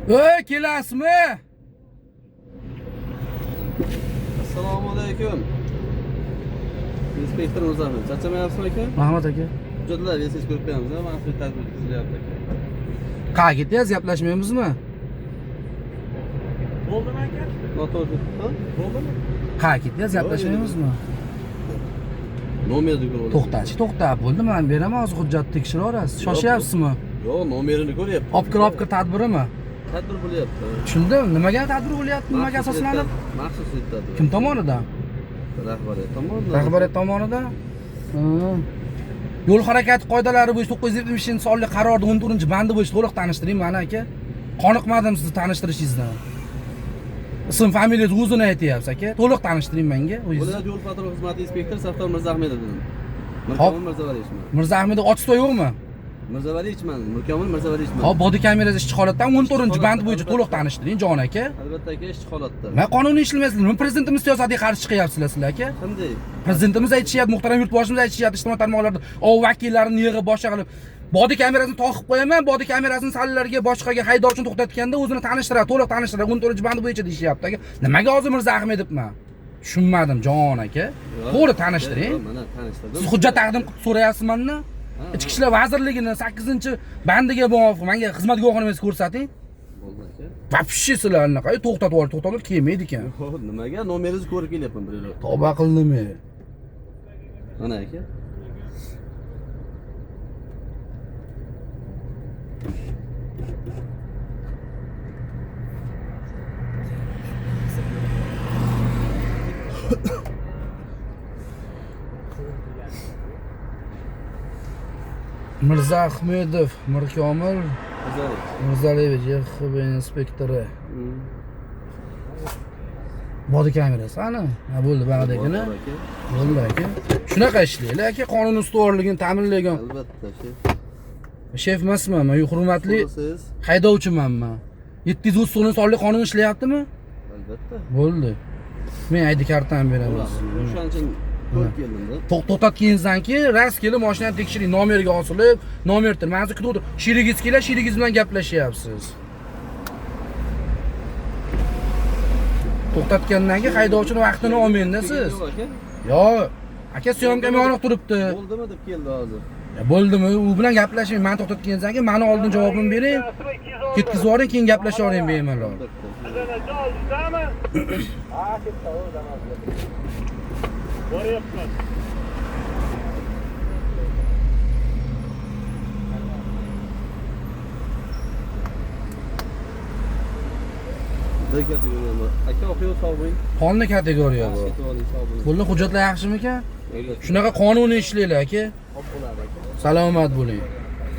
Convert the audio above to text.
Oy, kelasizmi? Assalomu alaykum. Inspektor Muzaffar, charchamayapsizmi aka? Mahmud aka. Hujjatlar yesiz ko'rib qo'yamiz, maxfiy tadbir tuzilyapti aka. Qayerga ketyapsiz? Gaplashmaymizmi? Bo'ldimi aka? Noto'g'ri. Ha? Bo'ldimi? Qayerga ketyapsiz? Gaplashmaymizmi? Nomerni ko'rib. To'xta, bo'ldi, men beraman hozir hujjatni tekshiraverasiz. Shoshyapsizmi? Yo'q, nomerini ko'ryapman. Obkir tadbirimi? Tadbir bo'lyapti. Tushundim. Nimaga tadbir bo'lyapti? Nimaga asoslanib? Maxsus tadbir. Kim tomonidan? Rahbariyat tomonidan. Rahbariyat tomonidan. Yo'l harakati qoidalari bo'yicha 970-sonli qarorning 14-bandi bo'yicha to'liq tanishtiring meni aka. Qoniqmadim sizni tanishtirishingizdan. Ism, familiyangiz o'zini aytyapsiz aka. To'liq tanishtiring menga. Viloyat yo'l patrul xizmati inspektori Saftor Mirzaahmedov dedim. Mirkomil Mirzavalievman. Mirzaahmedov otishda yo'qmi? Mirzavalievman, Mirkomil Mirzavalievman. Hop, body kamerasi ishchi holatdan 14-band bo'yicha to'liq tanishtiring jon aka. Albatta aka, ishchi holatda. Men qonuniy ishlamayapsizlar. Men prezidentimiz siyosatiga qarshi chiqyapsizlar sizlar aka. Qanday? Prezidentimiz aytishyapti, muhtaram yurtboshimiz aytishyapti ijtimoiy tarmoqlarda, vakillarini yig'ib boshqa qilib body kamerasini toqib qo'yaman, body kamerasini sallarga boshqaga haydovchini to'xtatganda o'zini tanishtiradi, to'liq tanishtiradi, 14-band bo'yicha deyishyapti aka. Nimaga hozir Mirzaahmedovman? Tushunmadim jon aka. To'g'ri tanishtiring. Mana tanishtirdim. Siz hujjat taqdim qilib so'rayapsiz mendan? Ichki ishlar vazirligining 8-bandiga muvofiq menga xizmat guvohnomangizni ko'rsating. Bo'ldi aka. Vapshi sizlar anaqa to'xtatib kelmaydi ekan. Nimaga? Nomeringizni ko'rib kelyapman bir yo'l. Tavba qildim. Mana aka. Mirzaahmedov Mirkomil Mirzaliyevich, YXB inspektori. Body kamerasi ana. Ha bo'ldi bag'dagina. Bo'ldi aka. Shunaqa ishlaylar aka, qonun ustuvorligini ta'minlagan. Albatta, Shef emasman, men hurmatli siz haydovchiman men. 730 sonli qonun ishlayaptimi? albatta. Bo'ldi. Men ID kartani beraman. O'shaning uchun ko'rib keldim-da. To'xtatganingizdan keyin ras kelib mashinani tekshiring, nomerga osilib, nomerni menga kutib o'tir. Sherigingiz kelar, sherigingiz bilan gaplashyapsiz. To'xtatgandan keyin haydovchining vaqtini olmayinda siz. Yo'q, aka syomkam yoniq turibdi. Bo'ldimi deb keldi hozir. Bo'ldimi? U bilan gaplashing. Men to'xtatganingizdan keyin meni oldin javobimni bering. Ketkizib yuboring, keyin gaplashavering bemalol. Boryapman. Aka o'qiy sog'ing. Qonli kategoriya bu. Pulni hujjatlar yaxshimikan? Shunaqa qonuniy ishlaylar aka. Salomat bo'ling.